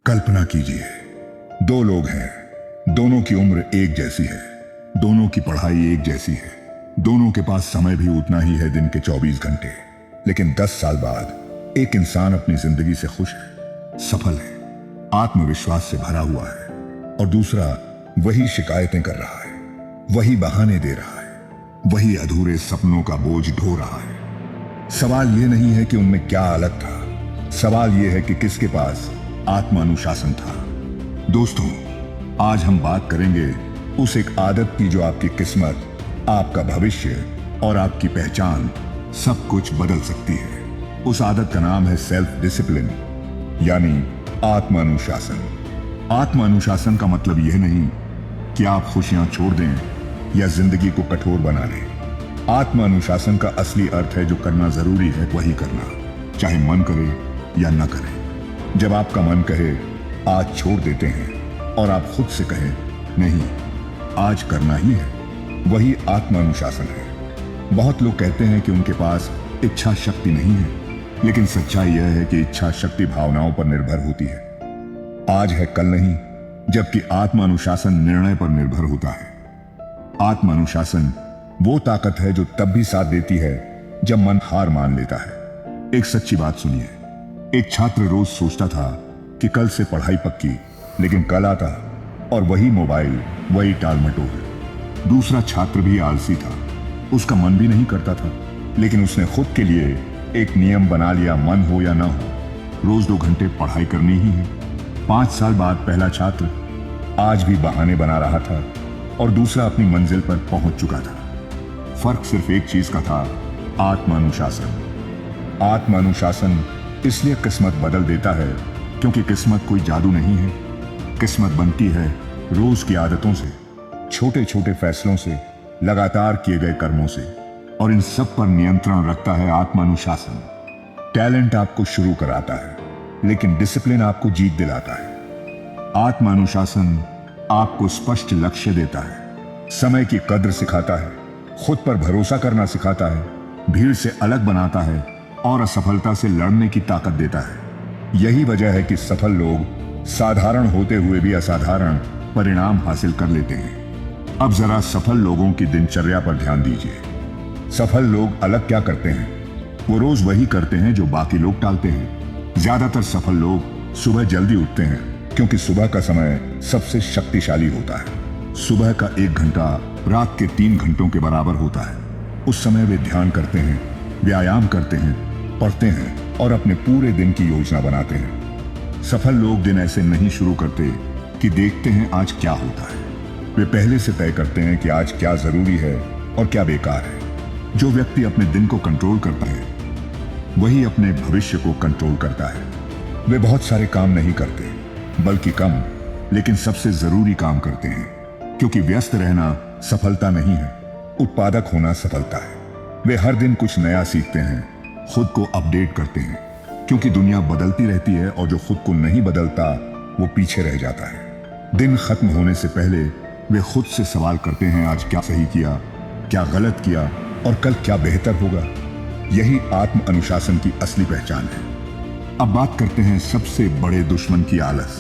कल्पना कीजिए, दो लोग हैं, दोनों की उम्र एक जैसी है, दोनों की पढ़ाई एक जैसी है, दोनों के पास समय भी उतना ही है, दिन के 24 घंटे। लेकिन 10 साल बाद एक इंसान अपनी जिंदगी से खुश है, सफल है, आत्मविश्वास से भरा हुआ है, और दूसरा वही शिकायतें कर रहा है, वही बहाने दे रहा है, वही अधूरे सपनों का बोझ ढो रहा है। सवाल यह नहीं है कि उनमें क्या अलग था, सवाल यह है कि किसके पास आत्मानुशासन था। दोस्तों, आज हम बात करेंगे उस एक आदत की जो आपकी किस्मत, आपका भविष्य और आपकी पहचान सब कुछ बदल सकती है। उस आदत का नाम है सेल्फ डिसिप्लिन, यानी आत्मानुशासन। आत्मानुशासन का मतलब यह नहीं कि आप खुशियां छोड़ दें या जिंदगी को कठोर बना लें। आत्मानुशासन का असली अर्थ है जो करना जरूरी है वही करना, चाहे मन करे या न करे। जब आपका मन कहे आज छोड़ देते हैं और आप खुद से कहें नहीं, आज करना ही है, वही आत्मानुशासन है। बहुत लोग कहते हैं कि उनके पास इच्छा शक्ति नहीं है, लेकिन सच्चाई यह है कि इच्छा शक्ति भावनाओं पर निर्भर होती है। आज है कल नहीं, जबकि आत्मानुशासन निर्णय पर निर्भर होता है। आत्मानुशासन वो ताकत है जो तब भी साथ देती है जब मन हार मान लेता है। एक सच्ची बात सुनिए। एक छात्र रोज सोचता था कि कल से पढ़ाई पक्की, लेकिन कल आता और वही मोबाइल, वही टालमटोल। दूसरा छात्र भी आलसी था, उसका मन भी नहीं करता था, लेकिन उसने खुद के लिए एक नियम बना लिया, मन हो या ना हो, रोज 2 घंटे पढ़ाई करनी ही है। 5 साल बाद पहला छात्र आज भी बहाने बना रहा था और दूसरा अपनी मंजिल पर पहुंच चुका था। फर्क सिर्फ एक चीज का था, आत्मानुशासन। आत्मानुशासन इसलिए किस्मत बदल देता है क्योंकि किस्मत कोई जादू नहीं है। किस्मत बनती है रोज की आदतों से, छोटे छोटे फैसलों से, लगातार किए गए कर्मों से, और इन सब पर नियंत्रण रखता है आत्मानुशासन। टैलेंट आपको शुरू कराता है, लेकिन डिसिप्लिन आपको जीत दिलाता है। आत्मानुशासन आपको स्पष्ट लक्ष्य देता है, समय की कद्र सिखाता है, खुद पर भरोसा करना सिखाता है, भीड़ से अलग बनाता है और असफलता से लड़ने की ताकत देता है। यही वजह है कि सफल लोग साधारण होते हुए भी असाधारण परिणाम हासिल कर लेते हैं। अब जरा सफल लोगों की दिनचर्या पर ध्यान दीजिए। सफल लोग अलग क्या करते हैं? वो रोज वही करते हैं जो बाकी लोग टालते हैं। ज्यादातर सफल लोग सुबह जल्दी उठते हैं क्योंकि सुबह का समय सबसे शक्तिशाली होता है। सुबह का 1 घंटा रात के 3 घंटों के बराबर होता है। उस समय वे ध्यान करते हैं, व्यायाम करते हैं, पढ़ते हैं और अपने पूरे दिन की योजना बनाते हैं। सफल लोग दिन ऐसे नहीं शुरू करते कि देखते हैं आज क्या होता है। वे पहले से तय करते हैं कि आज क्या जरूरी है और क्या बेकार है। जो व्यक्ति अपने दिन को कंट्रोल करता है वही अपने भविष्य को कंट्रोल करता है। वे बहुत सारे काम नहीं करते, बल्कि कम लेकिन सबसे जरूरी काम करते हैं, क्योंकि व्यस्त रहना सफलता नहीं है, उत्पादक होना सफलता है। वे हर दिन कुछ नया सीखते हैं, खुद को अपडेट करते हैं, क्योंकि दुनिया बदलती रहती है और जो खुद को नहीं बदलता वो पीछे रह जाता है। दिन खत्म होने से पहले वे खुद से सवाल करते हैं, आज क्या सही किया, क्या गलत किया और कल क्या बेहतर होगा। यही आत्म अनुशासन की असली पहचान है। अब बात करते हैं सबसे बड़े दुश्मन की, आलस।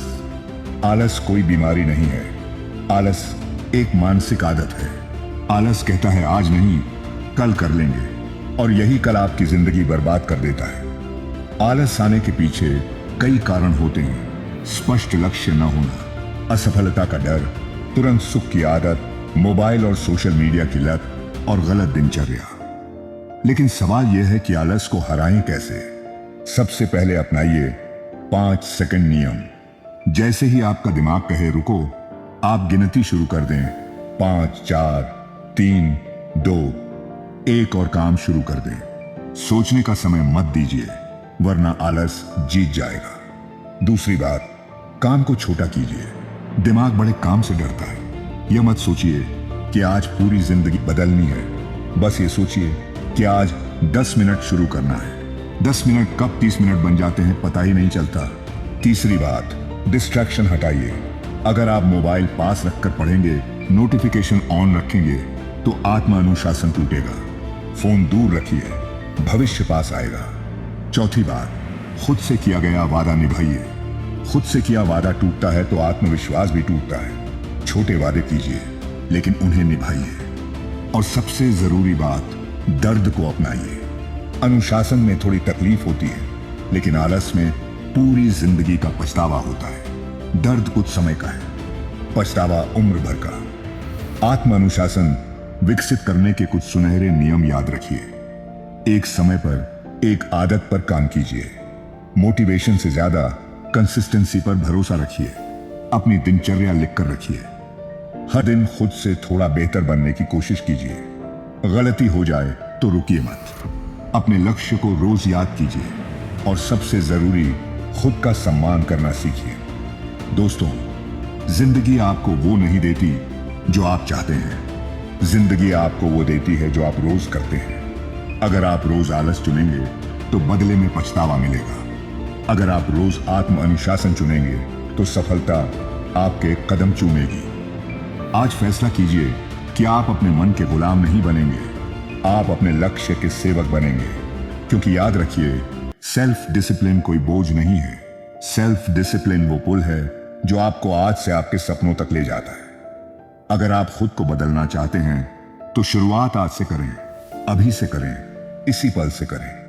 आलस कोई बीमारी नहीं है, आलस एक मानसिक आदत है। आलस कहता है आज नहीं, कल कर लेंगे, और यही कल आपकी जिंदगी बर्बाद कर देता है। आलस आने के पीछे कई कारण होते हैं। स्पष्ट लक्ष्य न होना, असफलता का डर, तुरंत सुख की आदत, मोबाइल और सोशल मीडिया की लत और गलत दिनचर्या। लेकिन सवाल यह है कि आलस को हराएं कैसे? सबसे पहले अपनाइए 5 सेकंड नियम। जैसे ही आपका दिमाग कहे रुको, आप गिनती शुरू कर दें। 5, 4, 3, 2, 1 और काम शुरू कर दें। सोचने का समय मत दीजिए, वरना आलस जीत जाएगा। दूसरी बात, काम को छोटा कीजिए। दिमाग बड़े काम से डरता है। यह मत सोचिए कि आज पूरी जिंदगी बदलनी है, बस ये सोचिए कि आज 10 मिनट शुरू करना है। 10 मिनट कब 30 मिनट बन जाते हैं पता ही नहीं चलता। तीसरी बात, डिस्ट्रैक्शन हटाइए। अगर आप मोबाइल पास रखकर पढ़ेंगे, नोटिफिकेशन ऑन रखेंगे, तो आत्मानुशासन टूटेगा। फोन दूर रखिए, भविष्य पास आएगा। चौथी बात, खुद से किया गया वादा निभाइए। खुद से किया वादा टूटता है तो आत्मविश्वास भी टूटता है। छोटे वादे कीजिए लेकिन उन्हें निभाइए। और सबसे जरूरी बात, दर्द को अपनाइए। अनुशासन में थोड़ी तकलीफ होती है, लेकिन आलस में पूरी जिंदगी का पछतावा होता है। दर्द कुछ समय का है, पछतावा उम्र भर का। आत्म अनुशासन विकसित करने के कुछ सुनहरे नियम याद रखिए। एक समय पर एक आदत पर काम कीजिए। मोटिवेशन से ज्यादा कंसिस्टेंसी पर भरोसा रखिए। अपनी दिनचर्या लिखकर रखिए। हर दिन खुद से थोड़ा बेहतर बनने की कोशिश कीजिए। गलती हो जाए तो रुकिए मत। अपने लक्ष्य को रोज याद कीजिए और सबसे जरूरी, खुद का सम्मान करना सीखिए। दोस्तों, जिंदगी आपको वो नहीं देती जो आप चाहते हैं। जिंदगी आपको वो देती है जो आप रोज करते हैं। अगर आप रोज आलस चुनेंगे तो बदले में पछतावा मिलेगा। अगर आप रोज आत्म अनुशासन चुनेंगे तो सफलता आपके कदम चूमेगी। आज फैसला कीजिए कि आप अपने मन के गुलाम नहीं बनेंगे, आप अपने लक्ष्य के सेवक बनेंगे। क्योंकि याद रखिए, सेल्फ डिसिप्लिन कोई बोझ नहीं है। सेल्फ डिसिप्लिन वो पुल है जो आपको आज से आपके सपनों तक ले जाता है। अगर आप खुद को बदलना चाहते हैं तो शुरुआत आज से करें, अभी से करें, इसी पल से करें।